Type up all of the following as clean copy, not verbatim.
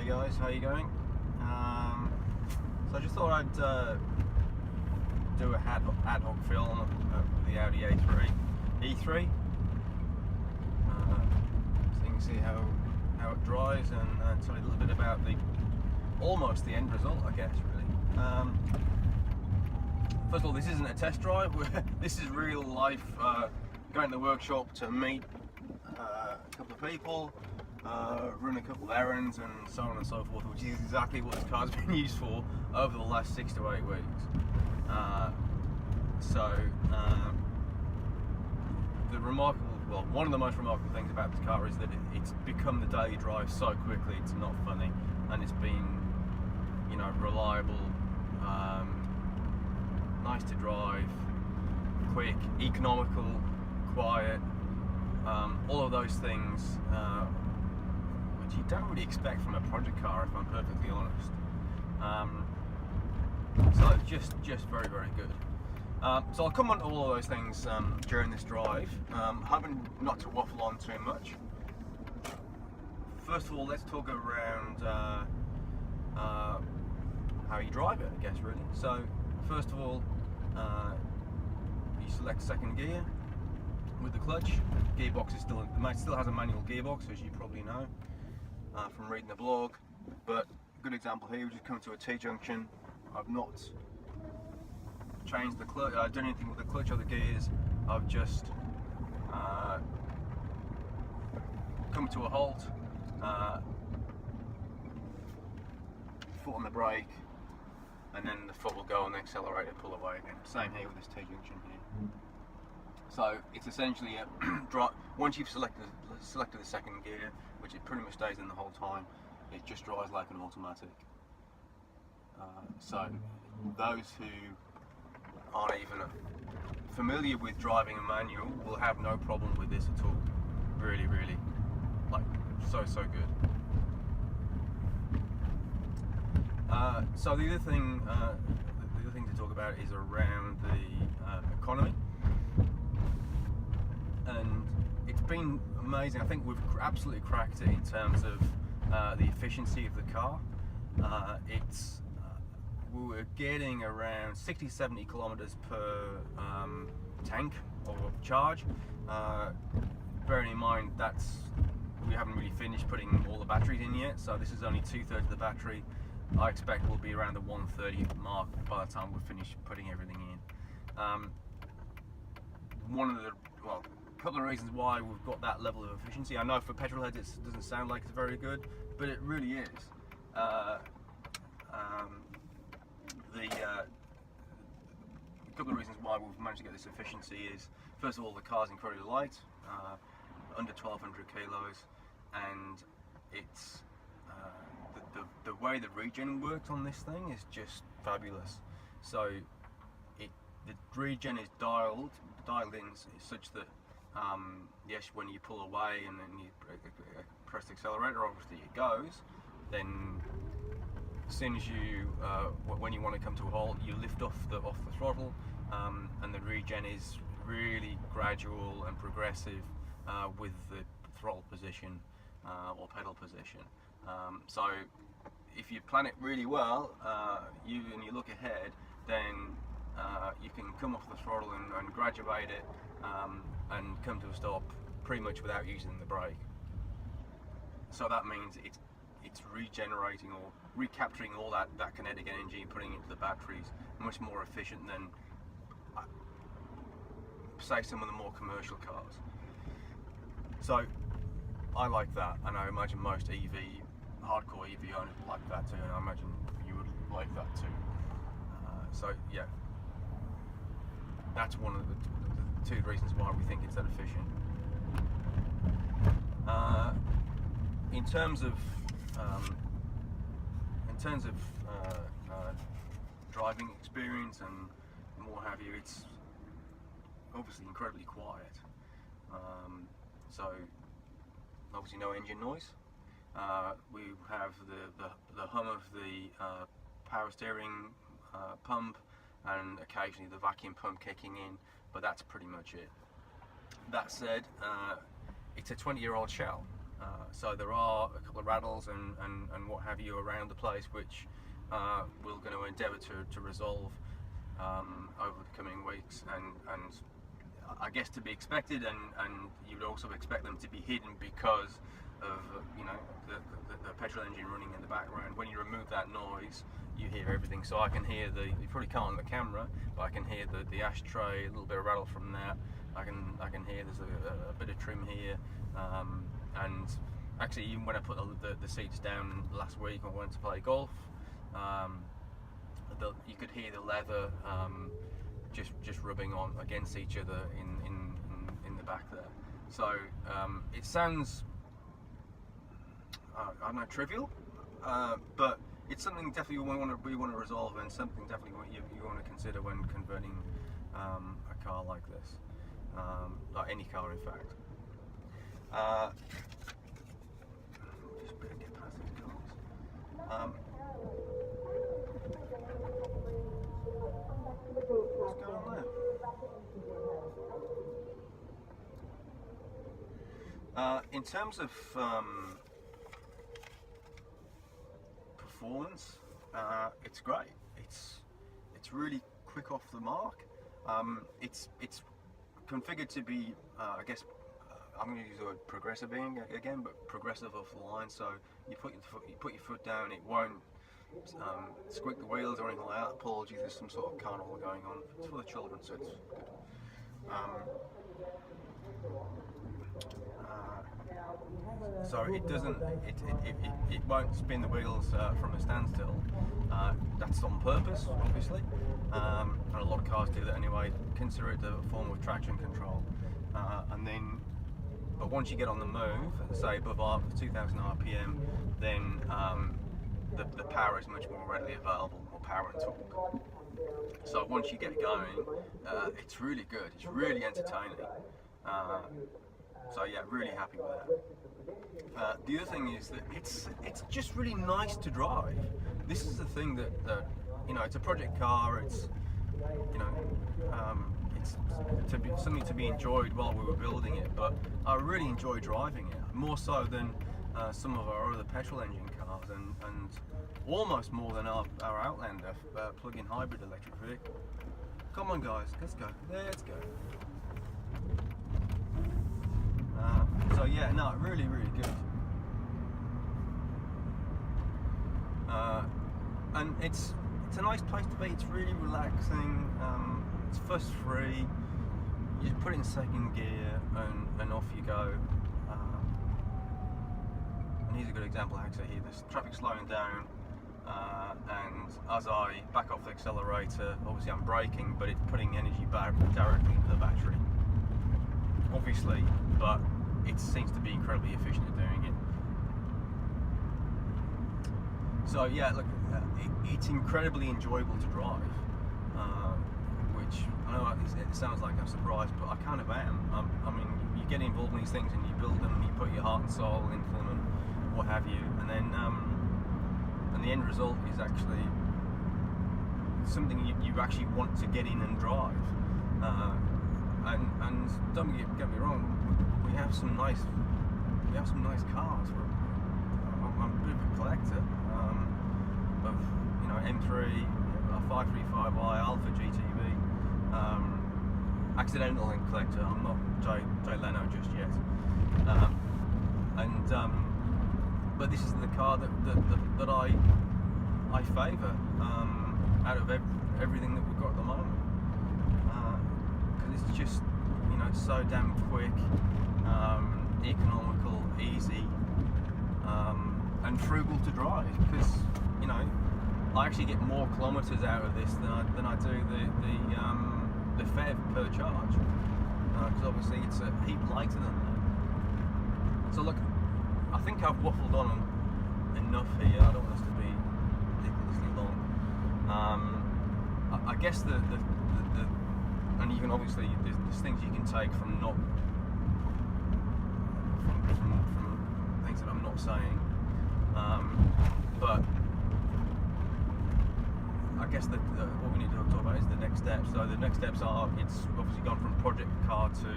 guys, how you going? So I just thought I'd do a ad hoc film of the Audi E3, so you can see how it drives and tell you a little bit about almost the end result, I guess, really. First of all, this isn't a test drive. This is real life. Going to the workshop to meet a couple of people, run a couple of errands, and so on and so forth, which is exactly what this car's been used for over the last 6 to 8 weeks. One of the most remarkable things about this car is that it's become the daily drive so quickly. It's not funny, and it's been, reliable, nice to drive, quick, economical, quiet, all of those things, which you don't really expect from a project car, if I'm perfectly honest. So just very, very good. So I'll come on to all of those things during this drive, hoping not to waffle on too much. First of all, let's talk around how you drive it, I guess, really. So first of all, you select second gear with the clutch. Gearbox is still has a manual gearbox, as you probably know from reading the blog. But a good example here, we just come to a T-junction. I've not changed the clutch, done anything with the clutch or the gears. I've just come to a halt, foot on the brake, and then the foot will go on the accelerator, pull away again. Same here with this T-junction here. So it's essentially a once you've selected the second gear, which it pretty much stays in the whole time, it just drives like an automatic. So those who aren't even familiar with driving a manual will have no problem with this at all. Really, really, like so good. So the other thing to talk about is around the economy, and it's been amazing. I think we've absolutely cracked it in terms of the efficiency of the car. We were getting around 60-70 kilometers per tank or charge. Bearing in mind we haven't really finished putting all the batteries in yet, so this is only 2/3 of the battery. I expect we'll be around the 130 mark by the time we're finished putting everything in. A couple of reasons why we've got that level of efficiency. I know for petrol heads it doesn't sound like it's very good, but it really is. A couple of reasons why we've managed to get this efficiency is, first of all, the car's incredibly light, under 1,200 kilos, and it's the way the regen works on this thing is just fabulous. So the regen is dialed in such that yes, when you pull away and then you press the accelerator, obviously it goes. Then as soon as you when you want to come to a halt, you lift off the throttle, and the regen is really gradual and progressive with the throttle position or pedal position. So if you plan it really well, you look ahead, then you can come off the throttle and graduate it and come to a stop pretty much without using the brake. So that means it's regenerating or recapturing all that kinetic energy and putting it into the batteries much more efficient than say some of the more commercial cars. So I like that, and I imagine most hardcore EV owners like that too, and I imagine you would like that too. So yeah, that's one of the two reasons why we think it's that efficient. In terms of driving experience and what have you, it's obviously incredibly quiet. So obviously no engine noise. We have the hum of the power steering pump, and occasionally the vacuum pump kicking in, but that's pretty much it. That said, it's a 20-year-old shell. So there are a couple of rattles and what have you around the place, which we're going to endeavour to resolve over the coming weeks, and I guess to be expected, and you'd also expect them to be hidden because of the petrol engine running in the background. When you remove that noise, you hear everything. So I can hear you probably can't on the camera, but I can hear the ashtray, a little bit of rattle from that. I can hear there's a bit of trim here, and actually even when I put the seats down last week when I went to play golf, you could hear the leather just rubbing on against each other in the back there. So it sounds I don't know, trivial, but it's something definitely we want to resolve, and something definitely you want to consider when converting a car like this, like any car in fact. Just better get past these cars. What's going on there? In terms of performance, it's great. It's really quick off the mark. It's configured to be, I guess, I'm going to use the word progressive again, but progressive off the line. So you put your foot down, it won't squeak the wheels or anything like that. Apologies, there's some sort of carnival going on. It's for the children, so it's good. So it won't spin the wheels from a standstill. That's on purpose, obviously, and a lot of cars do that anyway. Consider it a form of traction control. But once you get on the move, say above 2,000 RPM, then the power is much more readily available, more power and torque. So once you get going, it's really good. It's really entertaining. So yeah, really happy with that. The other thing is that it's just really nice to drive. This is the thing that it's a project car. It's it's something to be enjoyed while we were building it. But I really enjoy driving it, more so than some of our other petrol engine cars, and almost more than our Outlander plug-in hybrid electric vehicle. Come on, guys, let's go. Let's go. So yeah, no, really, really good. And it's a nice place to be. It's really relaxing. It's fuss free. You just put it in second gear and off you go. And here's a good example actually here. There's traffic slowing down, and as I back off the accelerator, obviously I'm braking, but it's putting energy back directly into the battery. Obviously, but it seems to be incredibly efficient at doing it. So yeah, look, it's incredibly enjoyable to drive, which I know it sounds like I'm surprised, but I kind of am. I mean, you get involved in these things and you build them, and you put your heart and soul into them and what have you, and then and the end result is actually something you actually want to get in and drive. And don't get me wrong, we have some nice cars. I'm a bit of a collector of M3, a 535i Alpha GTV. Accidental collector. I'm not Jay Leno just yet. But this is the car that I favour out of everything that we've got at the moment. It's just, it's so damn quick, economical, easy, and frugal to drive. Because I actually get more kilometres out of this than I do the fare per charge. Because obviously it's a heap lighter than that. So look, I think I've waffled on enough here. I don't want us to be ridiculously long. I guess and you can obviously, there's things you can take from things that I'm not saying, but I guess what we need to talk about is the next steps. So the next steps are, it's obviously gone from project car to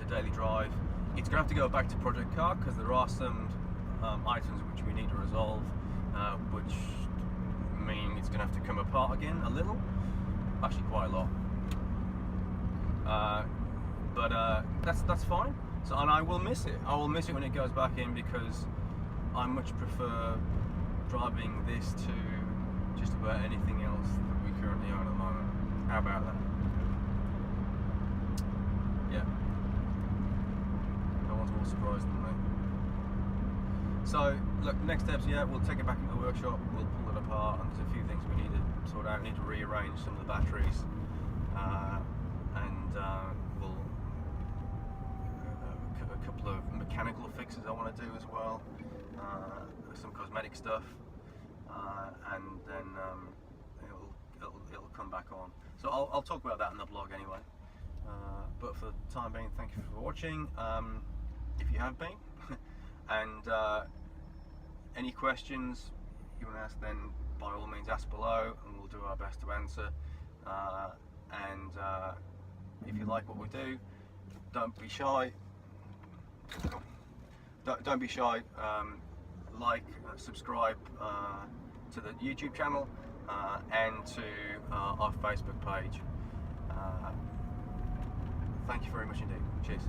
daily drive. it's going to have to go back to Project Car because there are some items which we need to resolve, which mean it's going to have to come apart again a little, actually quite a lot. But that's fine. So, and I will miss it. I will miss it when it goes back in because I much prefer driving this to just about anything else that we currently own at the moment. How about that? Yeah. No one's more surprised than me. So, look, next steps, yeah, we'll take it back into the workshop, we'll pull it apart, and there's a few things we need to sort out. We need to rearrange some of the batteries, and we'll a couple of mechanical fixes I want to do as well, some cosmetic stuff, and then it'll come back on. So I'll talk about that in the blog anyway. But for the time being, thank you for watching, if you have been. And any questions you want to ask, then by all means ask below, and we'll do our best to answer. And if you like what we do, don't be shy. Don't be shy. Like, subscribe to the YouTube channel and to our Facebook page. Thank you very much indeed. Cheers.